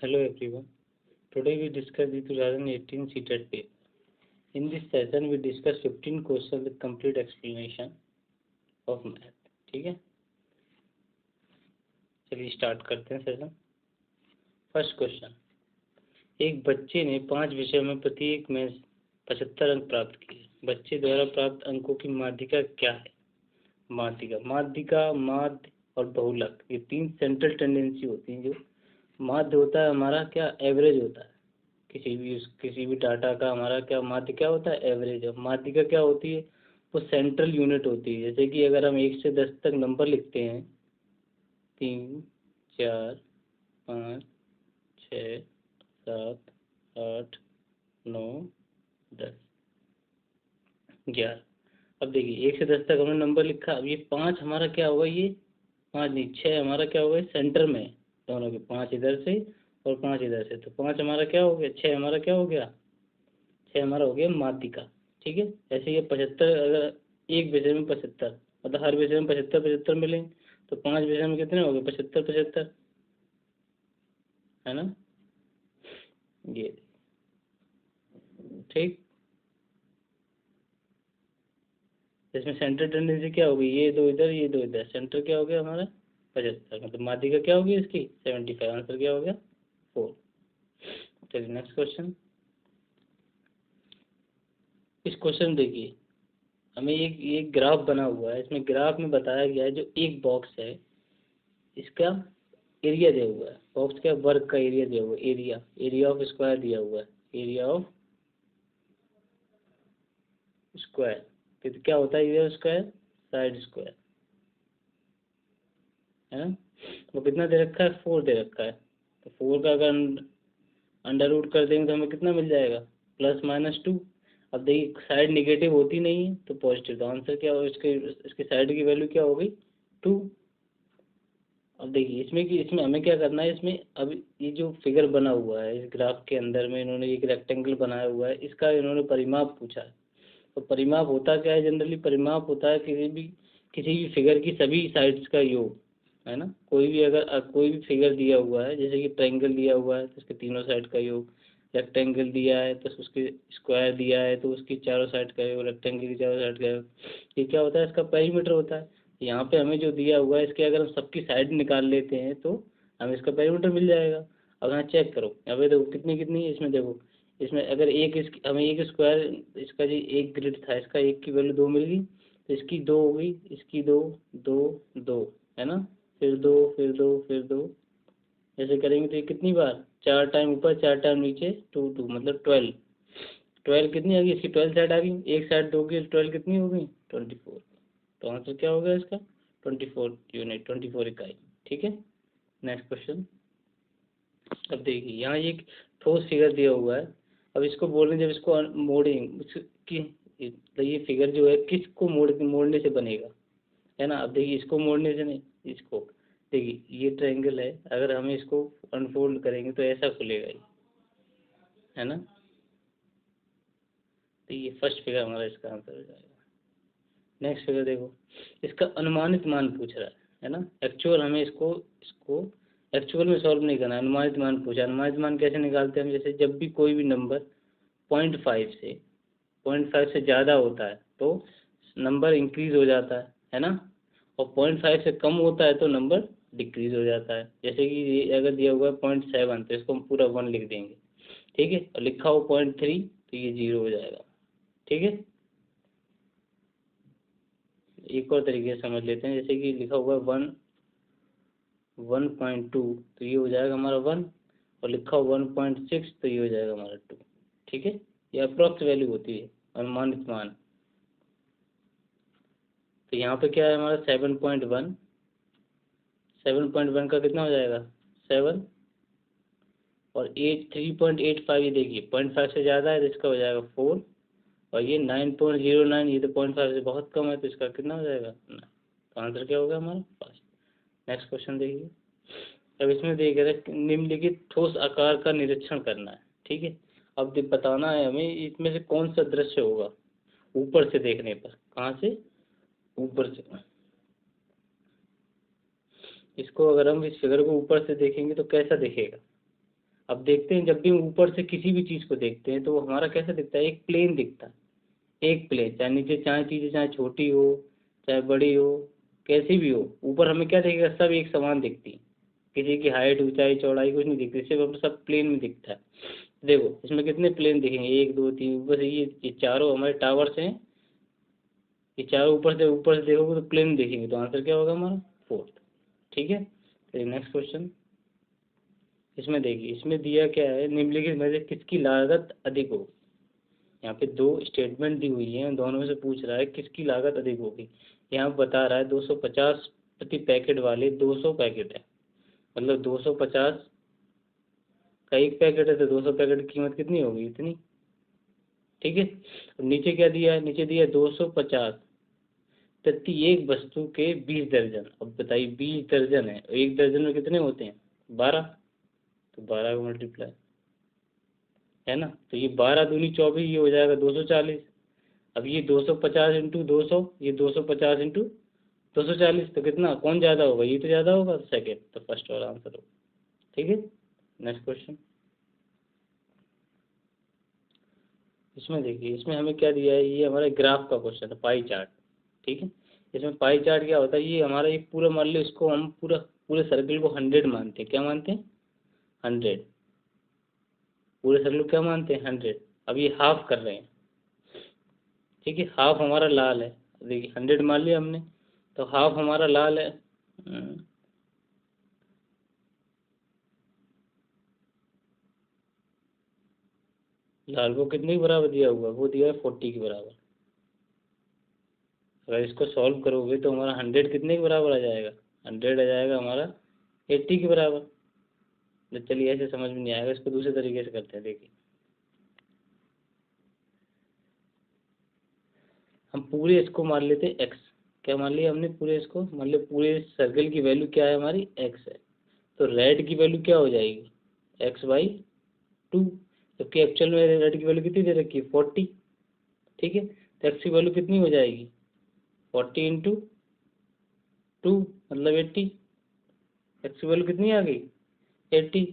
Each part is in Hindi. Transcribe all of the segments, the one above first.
Hello everyone. Today we discuss the 2018 CTET paper. In this session we discuss 15 questions with complete explanation of math. ठीक है, चलिए स्टार्ट करते हैं सेशन। फर्स्ट क्वेश्चन, एक बच्चे ने 5 विषयों में प्रत्येक में 75 अंक प्राप्त किए। बच्चे द्वारा प्राप्त अंकों की माध्यिका क्या है? माध्यिका, माध्य और बहुलक, ये 3 सेंट्रल टेंडेंसी होती हैं। जो माध्य होता है हमारा क्या, एवरेज होता है। किसी भी डाटा का हमारा क्या माध्य क्या होता है, एवरेज। और माध्यिका क्या होती है, वो सेंट्रल यूनिट होती है। जैसे कि अगर हम 1 से 10 तक नंबर लिखते हैं, 3, 4, 5, 6, 7, 8, 9, 10, 11। अब देखिए 1 से 10 तक हमने नंबर लिखा। अब ये 5 हमारा क्या होगा, ये 5 नहीं 6 हमारा क्या होगा, सेंटर में दोनों के 5 इधर से और 5 इधर से। तो 5 हमारा क्या हो गया, 6 हमारा क्या हो गया, 6 हमारा हो गया माध्यिका। ठीक है, ऐसे ये 75, अगर एक विषय में 75 मतलब हर विषय में 75 75 मिले तो 5 विषय में कितने हो गए, 75 75, है ना। ये ठीक, इसमें सेंटर टेंडेंसी क्या होगी, ये दो इधर ये दो इधर, सेंटर क्या हो गया हमारा 75, मतलब माध्यिका क्या होगी इसकी 75। आंसर क्या हो गया 4। चलिए नेक्स्ट क्वेश्चन। इस क्वेश्चन देखिए, हमें एक ग्राफ बना हुआ है। इसमें ग्राफ में बताया गया है जो एक बॉक्स है, इसका एरिया दिया हुआ है। बॉक्स का वर्ग का एरिया दिया हुआ है, एरिया ऑफ स्क्वायर दिया हुआ है, एरिया ऑफ स्क्वायर। तो क्या होता है area of square, side square, है ना। वो कितना दे रखा है, 4 दे रखा है। तो 4 का अगर अंडर रूट कर देंगे तो हमें कितना मिल जाएगा, +-2। अब देखिए साइड निगेटिव होती नहीं है तो पॉजिटिव। तो आंसर क्या होगा, इसके साइड की वैल्यू क्या हो गई 2। अब देखिए इसमें हमें क्या करना है। इसमें अब ये जो फिगर बना हुआ है इस ग्राफ के अंदर में, इन्होंने एक रेक्टेंगल बनाया हुआ है, इसका इन्होंने परिमाप पूछा है। तो परिमाप होता क्या है, जनरली परिमाप होता है किसी भी फिगर की सभी साइड्स का योग, है ना। कोई भी फिगर दिया हुआ है, जैसे कि ट्रायंगल दिया हुआ है तो उसके तीनों साइड का योग, रेक्टेंगल दिया है तो उसके स्क्वायर दिया है तो उसकी चारों साइड का योग, रेक्टेंगल की चारों साइड का योग, ये क्या होता है, इसका पेरीमीटर होता है। यहाँ पे हमें जो दिया हुआ है इसके अगर हम सबकी साइड निकाल लेते हैं तो हमें इसका पेरीमीटर मिल जाएगा। अब यहाँ चेक करो, यहाँ पे देखो कितनी कितनी है। इसमें देखो, इसमें अगर हमें एक स्क्वायर, इसका जो एक ग्रिड था इसका एक की वैल्यू 2 मिल गई, तो इसकी 2 हो गई, इसकी 2, 2, 2, है ना। फिर 2, फिर 2, फिर 2, ऐसे करेंगे तो ये कितनी बार, 4 टाइम ऊपर 4 टाइम नीचे, 2 2 मतलब 12। 12 कितनी आ गई, इसकी 12 साइड आ गई, एक साइड 2 की 12 कितनी हो गई 24। तो आंसर क्या हो गया इसका 24 यूनिट, 24 इकाई। ठीक है, नेक्स्ट क्वेश्चन। अब देखिए यहाँ एक ठोस फिगर दिया हुआ है। अब इसको बोल रहे हैं जब इसको मोड़ेंगे कि तो ये फिगर जो है किसको मोड़ने से बनेगा, है ना। अब देखिए इसको मोड़ने से नहीं, इसको देखिए ये ट्रायंगल है, अगर हम इसको अनफोल्ड करेंगे तो ऐसा खुलेगा ये, है ना। तो ये फर्स्ट फिगर हमारा इसका आंसर हो जाएगा। नेक्स्ट फिगर देखो, इसका अनुमानित मान पूछ रहा है ना। एक्चुअल हमें इसको इसको एक्चुअल में सॉल्व नहीं करना है, अनुमानित मान पूछा। अनुमानित मान कैसे निकालते हैं हम, जैसे जब भी कोई भी नंबर 0.5 से ज़्यादा होता है तो नंबर इंक्रीज हो जाता है ना। और 0.5 से कम होता है तो नंबर डिक्रीज हो जाता है। जैसे कि ये अगर दिया हुआ है 0.7 तो इसको हम पूरा 1 लिख देंगे, ठीक है। और लिखा हो 0.3 तो ये 0 हो जाएगा, ठीक है। एक और तरीके से समझ लेते हैं, जैसे कि लिखा हुआ है 1.2 तो ये हो जाएगा हमारा 1, और लिखा हुआ 1.6 तो ये हो जाएगा हमारा 2, ठीक है। ये अप्रोक्स वैल्यू होती है, अनुमानित मान। तो यहाँ पे क्या है हमारा 7.1, 7.1 का कितना हो जाएगा 7, और 3.85, ये देखिए 0.5 से ज़्यादा है तो इसका हो जाएगा 4, और ये 9.09, ये तो 0.5 से बहुत कम है तो इसका कितना हो जाएगा 9। तो आंसर क्या होगा हमारा फर्स्ट। नेक्स्ट क्वेश्चन देखिए। अब इसमें देख रहे निम्नलिखित ठोस आकार का निरीक्षण करना है, ठीक है। अब बताना है हमें इसमें से कौन सा दृश्य होगा ऊपर से देखने पर, कहाँ से, ऊपर से। इसको अगर हम इस फिगर को ऊपर से देखेंगे तो कैसा दिखेगा, अब देखते हैं, जब भी हम ऊपर से किसी भी चीज़ को देखते हैं तो वो हमारा कैसा दिखता है, एक प्लेन दिखता है, एक प्लेन, चाहे नीचे चाहे चीज़ें चाहे छोटी हो चाहे बड़ी हो, कैसी भी हो, ऊपर हमें क्या दिखेगा, सब एक समान दिखती है, किसी की हाइट ऊंचाई चौड़ाई कुछ नहीं दिखती, सिर्फ हमें सब प्लेन में दिखता है। देखो इसमें कितने प्लेन दिखेंगे, एक दो तीन, बस ये चारों हमारे टावर्स हैं, ये चारों ऊपर से देखोगे तो प्लेन दिखेंगे, तो आंसर क्या होगा हमारा, फोर्थ। ठीक है, चलिए नेक्स्ट क्वेश्चन। इसमें देखिए, इसमें दिया क्या है, निम्नलिखित में से किसकी लागत अधिक हो। यहाँ पे दो स्टेटमेंट दी हुई है, दोनों में से पूछ रहा है किसकी लागत अधिक होगी। यहाँ बता रहा है 250 प्रति पैकेट वाले 200 पैकेट है, मतलब 250 का एक पैकेट है, तो 200 पैकेट की कीमत कितनी होगी, इतनी। ठीक है, और नीचे क्या दिया है, नीचे दिया है 250 प्रति एक वस्तु के 20 दर्जन। अब बताइए 20 दर्जन है, एक दर्जन में कितने होते हैं, 12, तो 12 का मल्टीप्लाई है ना, तो ये 12 दूनी 24, ये हो जाएगा 240। अब ये 250 इंटू 200, ये 250 इंटू 240, तो कितना, कौन ज़्यादा होगा, ये तो ज़्यादा होगा, सेकेंड, तो फर्स्ट वाला आंसर होगा। ठीक है, नेक्स्ट क्वेश्चन। इसमें देखिए, इसमें हमें क्या दिया है, ये हमारा ग्राफ का क्वेश्चन है, पाई चार्ट। ठीक है, इसमें पाई चार्ट क्या होता है, ये हमारा ये पूरा मान लो, इसको हम पूरा पूरे सर्कल को 100 मानते हैं, क्या मानते हैं, 100, पूरे सर्कल को क्या मानते हैं, 100। अब ये हाफ कर रहे हैं, ठीक है, हाफ हमारा लाल है, देखिए 100 मान लिया हमने, तो हाफ हमारा लाल है। लाल को कितने के बराबर दिया हुआ, वो दिया है 40 के बराबर। अगर इसको सॉल्व करोगे तो हमारा 100 कितने के बराबर आ जाएगा, 100 आ जाएगा हमारा 80 के बराबर। तो चलिए, ऐसे समझ में नहीं आएगा, इसको दूसरे तरीके से करते हैं। देखिए, हम पूरे इसको मान लेते हैं एक्स, क्या मान लिया हमने, पूरे इसको मान लिया, पूरे सर्कल की वैल्यू क्या है हमारी, एक्स है, तो रेड की वैल्यू क्या हो जाएगी, x/2, जबकि एक्चुअल में रेड की वैल्यू कितनी दे रखी है, 40। ठीक है, तो एक्स की वैल्यू कितनी हो जाएगी, 40 इंटू 2 मतलब 80, एक्स की वैल्यू कितनी आ गई, 80।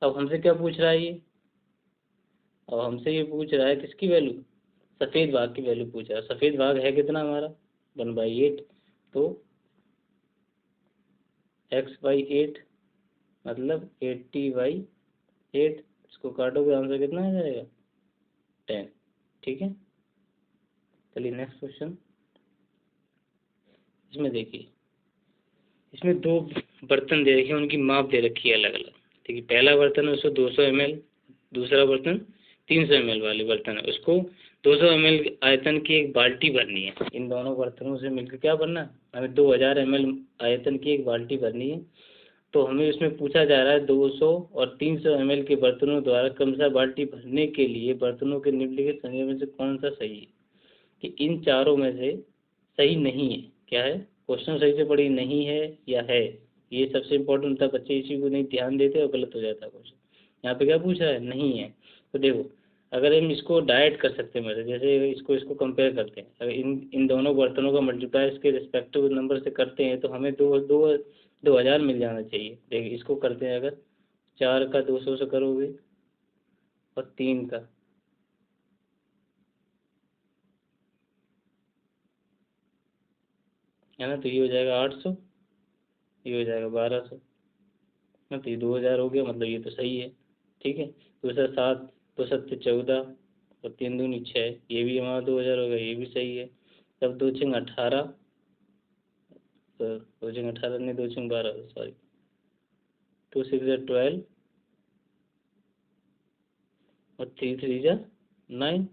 अब हमसे क्या पूछ रहा है ये, अब हमसे ये पूछ रहा है किसकी वैल्यू, सफ़ेद भाग की वैल्यू पूछ रहा है। सफ़ेद भाग है कितना हमारा, 1/8, तो x/8 मतलब 80/8, इसको काटोगे आंसर कितना आ जाएगा, 10। ठीक है, चलिए नेक्स्ट क्वेश्चन। इसमें देखिए, इसमें दो बर्तन दे रखे हैं, उनकी माप दे रखी है अलग अलग। ठीक है, पहला बर्तन है उसको 200 ml, दूसरा बर्तन 300 ml वाले बर्तन है, उसको 200 ml आयतन की एक बाल्टी भरनी है। इन दोनों बर्तनों से मिलकर क्या भरना है, हमें 2000 ml आयतन की एक बाल्टी भरनी है। तो हमें इसमें पूछा जा रहा है 200 और 300 ml के बर्तनों द्वारा क्रमशः बाल्टी भरने के लिए बर्तनों के निम्नलिखित संख्या में से कौन सा सही है, कि इन चारों में से सही नहीं है, क्या है, क्वेश्चन सही से पढ़िए, नहीं है या है, ये सबसे इम्पोर्टेंट होता है, बच्चे इसी को नहीं ध्यान देते और गलत हो जाता है क्वेश्चन। यहाँ पे क्या पूछ रहा है, नहीं है। तो देखो, अगर हम इसको डायरेक्ट कर सकते हैं, मतलब जैसे इसको इसको कंपेयर करते हैं, अगर इन इन दोनों बर्तनों का मल्टीप्लाई इसके रिस्पेक्टिव नंबर से करते हैं तो हमें दो दो 2000 मिल जाना चाहिए। देखिए इसको करते हैं, अगर 4 का 200 से करोगे और 3 का, है ना, तो ये हो जाएगा 800, ये हो जाएगा 1200, ना, तो ये 2000 हो गया, मतलब ये तो सही है। ठीक है, दूसरा 7, 2 7 14 और 3 दूनी 6, ये भी हमारा 2000 हो गया, ये भी सही है। तब 2 6 18, तो 2 6 18 नहीं, 2 6 12, सॉरी, 2 6 12 और 3 3 9,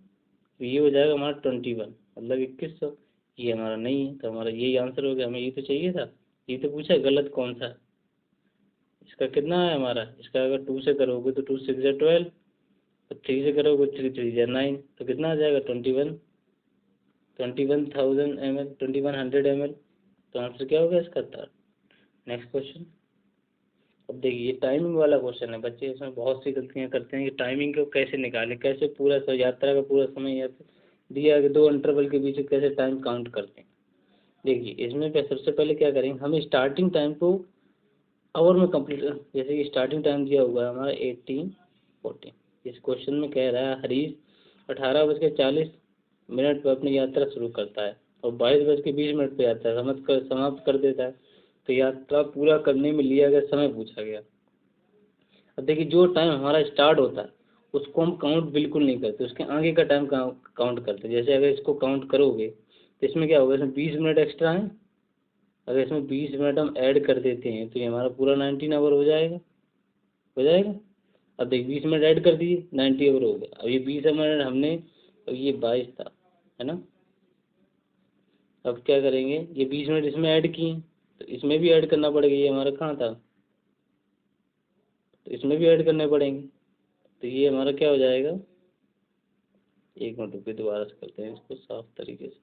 ये हो जाएगा हमारा 21, मतलब 2100। ये हमारा नहीं है, तो हमारा यही आंसर हो गया, हमें ये तो चाहिए था। ये तो पूछा गलत कौन सा है। इसका कितना है हमारा, इसका अगर 2 से करोगे तो 2 6 12, और 3 से करोगे 3 3 9, तो कितना आ जाएगा, 21,000 ml, 2100 ml, तो आंसर क्या होगा इसका, थर्ड। Next question. अब देखिए, ये टाइमिंग वाला क्वेश्चन है, बच्चे इसमें बहुत सी गलतियाँ करते हैं कि टाइमिंग को कैसे निकालें, कैसे पूरा यात्रा का पूरा समय या फिर दिया कि दो इंटरवल के बीच कैसे टाइम काउंट करते हैं। देखिए इसमें सबसे पहले क्या करेंगे, हम स्टार्टिंग टाइम को आवर में कंप्लीट, जैसे कि स्टार्टिंग टाइम दिया हुआ है हमारा 18:14। इस क्वेश्चन में कह रहा है हरीश 18:40 पर अपनी यात्रा शुरू करता है और 22:20 पर यात्रा समाप्त कर देता है। तो यात्रा पूरा करने में लिया गया समय पूछा गया। अब देखिए जो टाइम हमारा स्टार्ट होता है उसको हम काउंट बिल्कुल नहीं करते, उसके आगे का टाइम काउंट करते हैं। जैसे अगर इसको काउंट करोगे तो इसमें क्या होगा, इसमें 20 मिनट एक्स्ट्रा है। अगर इसमें 20 मिनट हम ऐड कर देते हैं तो ये हमारा पूरा 19 आवर हो जाएगा, हो जाएगा। अब देखिए 20 मिनट ऐड कर दिए, 90 आवर हो गया। अब ये 20 मिनट हमने, अब ये 22 था, है ना। अब क्या करेंगे, ये 20 मिनट इसमें ऐड किए तो इसमें भी ऐड करना पड़ेगा। ये हमारा कहाँ था, तो इसमें भी ऐड करने पड़ेंगे। तो ये हमारा क्या हो जाएगा, एक मिनट रुपये दोबारा से करते हैं इसको साफ तरीके से।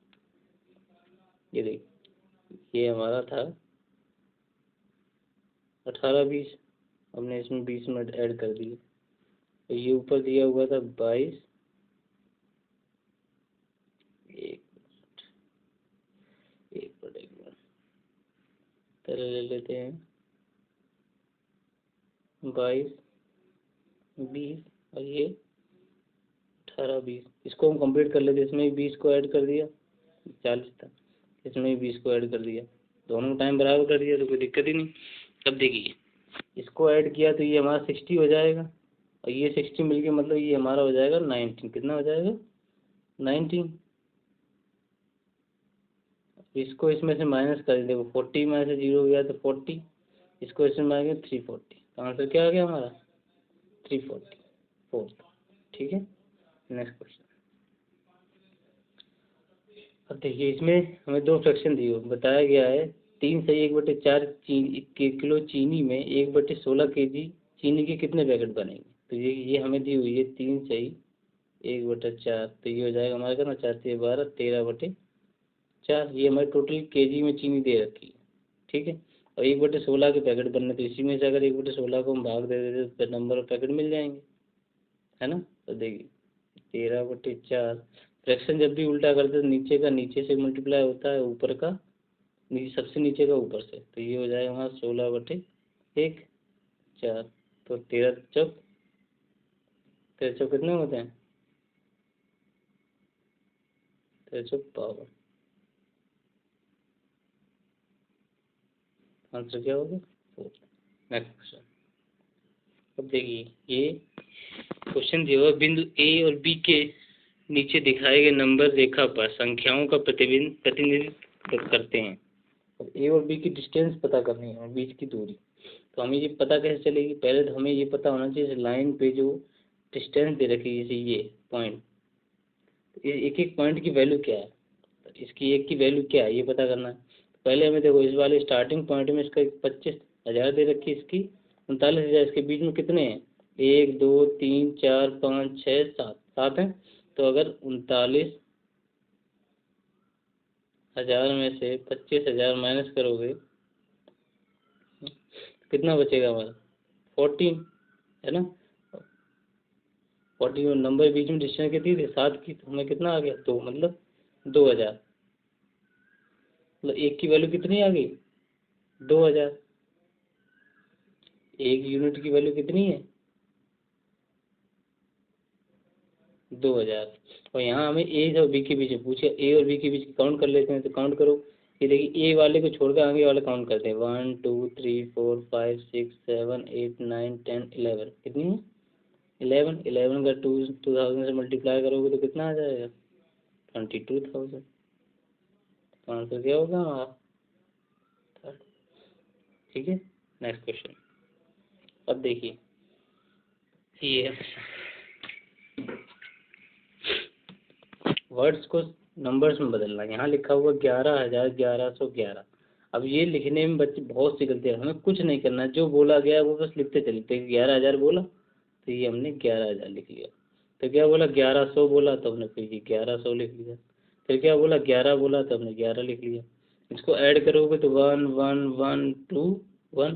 ये देखिए ये हमारा था 18:20, हमने इसमें 20 मिनट ऐड कर दिए। तो ये ऊपर दिया हुआ था 22, एक मिनट पहले ले लेते हैं, 22, 20 और ये 18:20। इसको हम कंप्लीट कर लेते, इसमें 20 को ऐड कर दिया, 40 था, इसमें 20 को ऐड कर दिया, दोनों टाइम बराबर कर दिया तो कोई दिक्कत ही नहीं। अब देखिए इसको ऐड किया तो ये हमारा 60 हो जाएगा और ये 60 मिल के मतलब ये हमारा हो जाएगा 19। कितना हो जाएगा, 19। इसको इसमें से माइनस कर, देखो 40 में से 0 गया तो 40, इसको इसमें माइनस 340। तो आंसर क्या आ गया हमारा, 344। ठीक है, नेक्स्ट क्वेश्चन। अब देखिए इसमें हमें दो फ्रैक्शन दिए हुए, बताया गया है 3/1/4 किलो चीनी में 1/16 kg चीनी के कितने पैकेट बनेंगे। तो ये हमें दी हुई है 3/1/4, तो ये हो जाएगा हमारा कितना, 4×3=12, 13/4। ये हमारे टोटल केजी में चीनी दे रखी है, ठीक है। और 1/16 के पैकेट बनने, तो इसी में से अगर 1/16 को हम भाग दे देते तो नंबर ऑफ पैकेट मिल जाएंगे, है ना। तो देखिए 13/4, फ्रैक्शन जब भी उल्टा करते हैं तो नीचे का नीचे से मल्टीप्लाई होता है, ऊपर का नीचे, सबसे नीचे का ऊपर से। तो ये हो जाएगा हमारा 16/1/4। तो 13 चौक, 13 चौक कितने होते हैं, 13 चौक 52। आंसर क्या होगा, 4। Next question. अब देखिए ये क्वेश्चन दिया हुआ, बिंदु ए और बी के नीचे दिखाए गए नंबर रेखा पर संख्याओं का प्रतिनिधित्व करते हैं। और ए और बी की डिस्टेंस पता करनी है और बीच की दूरी। तो हमें ये पता कैसे चलेगी, पहले तो हमें ये पता होना चाहिए लाइन पे जो डिस्टेंस दे रखी है, जैसे ये पॉइंट, एक एक पॉइंट की वैल्यू क्या है, तो इसकी एक की वैल्यू क्या है ये पता करना है। पहले हमें देखो इस वाले स्टार्टिंग पॉइंट में इसका 25,000 दे रखी है, इसकी 39,000, इसके बीच में कितने हैं, 1 2 3 4 5 6 7, 7 हैं। तो अगर 39,000 में से 25,000 माइनस करोगे कितना बचेगा हमारा, 14, है ना। 14 नंबर बीच में डिस्टेंस कितनी थी, 7 की, तो हमें कितना आ गया, 2, मतलब 2,000। मतलब एक की वैल्यू कितनी आ गई, 2,000। एक यूनिट की वैल्यू कितनी है, 2,000। और यहाँ हमें ए और बी के बीच पूछे, ए और बी के बीच काउंट कर लेते हैं। तो काउंट करो, ये देखिए ए वाले को छोड़कर आगे वाले काउंट करते हैं, 1 2 3 4 5 6 7 8 9 10 11। कितनी है, 11। 11 का 2000 से मल्टीप्लाई करोगे तो कितना आ जाएगा, 22,000। तो आंसर क्या होगा हमारा, 3rd। ठीक है, नेक्स्ट क्वेश्चन। अब देखिए ये वर्ड्स को नंबर्स में बदलना। यहाँ लिखा हुआ 11,1111। अब ये लिखने में बच्चे बहुत सी गलतियाँ, हमें कुछ नहीं करना है, जो बोला गया है वो बस लिखते चलते। 11,000 बोला तो ये हमने 11,000 लिख लिया। तो क्या बोला, 1100 बोला तो हमने फिर ये 1100 लिख लिया। फिर क्या बोला, 11 बोला तो हमने 11 लिख लिया। इसको ऐड करोगे तो 1 1 1 2 1,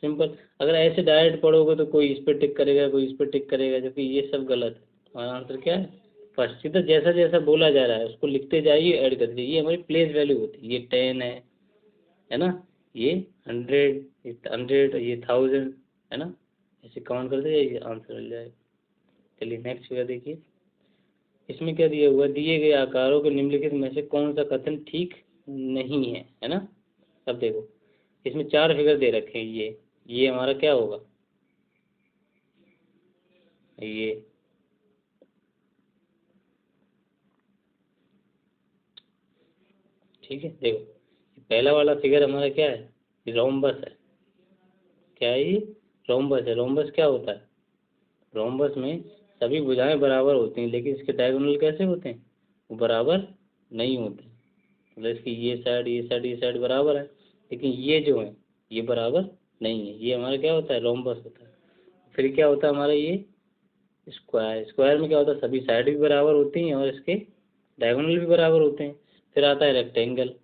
सिंपल। अगर ऐसे डायरेक्ट पढ़ोगे तो कोई इस पर टिक करेगा, कोई इस पर टिक करेगा, जबकि ये सब गलत है। हमारा आंसर क्या है, फर्स्ट। सीधा जैसा जैसा बोला जा रहा है उसको लिखते जाइए, ऐड करते जाइए। ये हमारी प्लेस वैल्यू होती है, ये 10 है ना। ये 100, ये 100, ये 1000, है ना। ऐसे काउंट कर दे, ये आंसर मिल जाएगा। चलिए नेक्स्ट फिगर देखिए। इसमें क्या दिया हुआ, दिए गए आकारों के निम्नलिखित में से कौन सा कथन ठीक नहीं है ना। अब देखो इसमें 4 फिगर दे रखे हैं, ये हमारा क्या होगा, ये ठीक है। देखो पहला वाला फिगर हमारा क्या है, रोम्बस है। क्या है ये, रोम्बस है। रोम्बस क्या होता है, रोम्बस में सभी भुजाएं बराबर होती हैं, लेकिन इसके डायगोनल कैसे होते हैं, वो बराबर नहीं होते। मतलब इसकी ये साइड बराबर है, लेकिन ये जो है ये बराबर नहीं है। ये हमारा क्या होता है, रोम्बस होता है। फिर क्या होता है हमारा ये स्क्वायर। स्क्वायर में क्या होता है, सभी साइड भी बराबर होती हैं और इसके डायगोनल भी बराबर होते हैं। फिर आता है रेक्टेंगल।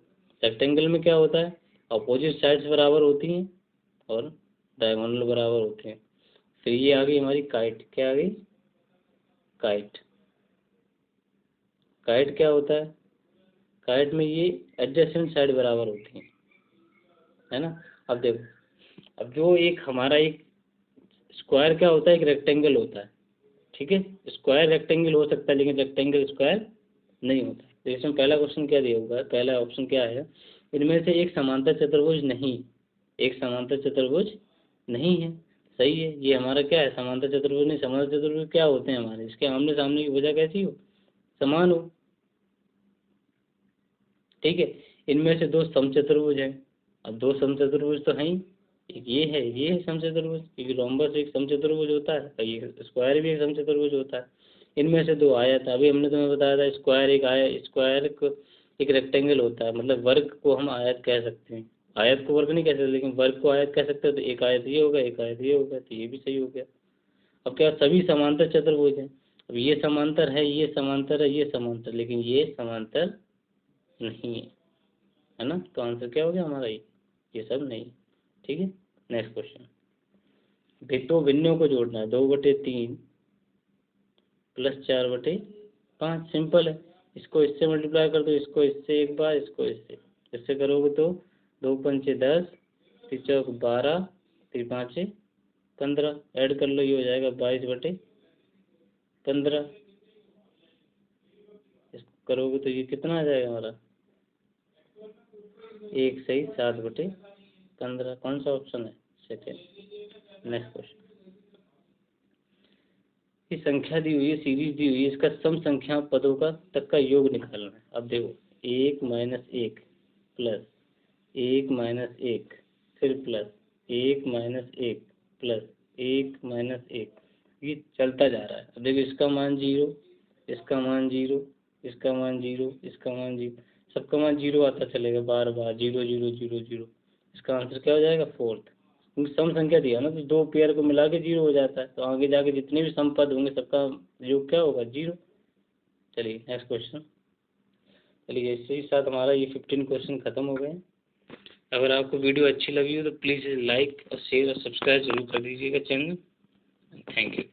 रेक्टेंगल में क्या होता है, अपोजिट साइड्स बराबर होती हैं और डायगोनल बराबर होते हैं। फिर ये आ गई हमारी काइट। क्या आ गई, काइट। काइट क्या होता है, काइट में ये एडजेसेंट साइड बराबर होती हैं, है ना। अब देखो, अब जो एक हमारा एक स्क्वायर क्या होता है, एक रेक्टेंगल होता है, ठीक है। स्क्वायर रेक्टेंगल हो सकता है लेकिन रेक्टेंगल स्क्वायर नहीं होता। तो इसमें पहला क्वेश्चन क्या दिया होगा, पहला ऑप्शन क्या है, इनमें से एक समांतर चतुर्भुज नहीं, एक समांतर चतुर्भुज नहीं है। सही है, ये हमारा क्या है, समांतर चतुर्भुज नहीं। समांतर चतुर्भुज क्या होते हैं हमारे, इसके आमने सामने की भुजा कैसी हो, समान हो, ठीक है। इनमें से 2 समचतुर्भुज हैं। अब 2 समचतुर्भुज तो हैं ही, एक ये है समचतुर्भुज, क्योंकि रोम्बस एक समचतुर्भुज होता है और ये स्क्वायर भी एक समचतुर्भुज होता है। इनमें से 2 आयत, अभी हमने तुम्हें बताया था स्क्वायर एक आयत, स्क्वायर को एक रेक्टेंगल होता है, मतलब वर्ग को हम आयत कह सकते हैं। आयत को वर्ग नहीं कह सकते, लेकिन वर्ग को आयत कह सकते हैं। तो एक आयत ये होगा, एक आयत ये होगा, तो ये भी सही हो गया। अब क्या, सभी समांतर चतुर्भुज हैं। अब ये समांतर है, ये समांतर है, ये समांतर, लेकिन ये समांतर नहीं है ना। तो आंसर क्या हो गया हमारा, ये सब नहीं। ठीक है, नेक्स्ट क्वेश्चन। दो भिन्नों को जोड़ना है, 2/3 प्लस 4/5। सिंपल है, इसको इससे मल्टीप्लाई कर दो, इसको इससे एक बार, इसको इससे करोगे तो 2 पंचे 10, 3 चौक 12, 3 पाँचे 15। ऐड कर लो, ये हो जाएगा 22/15। इसको करोगे तो ये कितना आ जाएगा हमारा, 1 सही 7/15। कौन सा ऑप्शन है, सेकेंड। Next question. ये संख्या दी हुई है, सीरीज दी हुई है, इसका सम संख्या पदों का तक का योग निकालना है। अब देखो 1 - 1 प्लस 1 - 1 फिर प्लस 1 - 1 प्लस 1 - 1, ये चलता जा रहा है। अब देखो इसका मान 0, इसका मान 0, इसका मान 0, इसका मान 0, सबका मान 0 आता चलेगा, बार बार 0 0 0 0। इसका आंसर क्या हो जाएगा, 4th। क्योंकि सम संख्या दिया ना, तो 2 पेयर को मिला के 0 हो जाता है, तो आगे जाके जितने भी सम पद होंगे सबका योग क्या होगा, 0। चलिए नेक्स्ट क्वेश्चन। चलिए इसी के साथ हमारा ये 15 क्वेश्चन खत्म हो गए। अगर आपको वीडियो अच्छी लगी हो तो प्लीज़ लाइक और शेयर और सब्सक्राइब जरूर कर दीजिएगा चैनल। Thank you.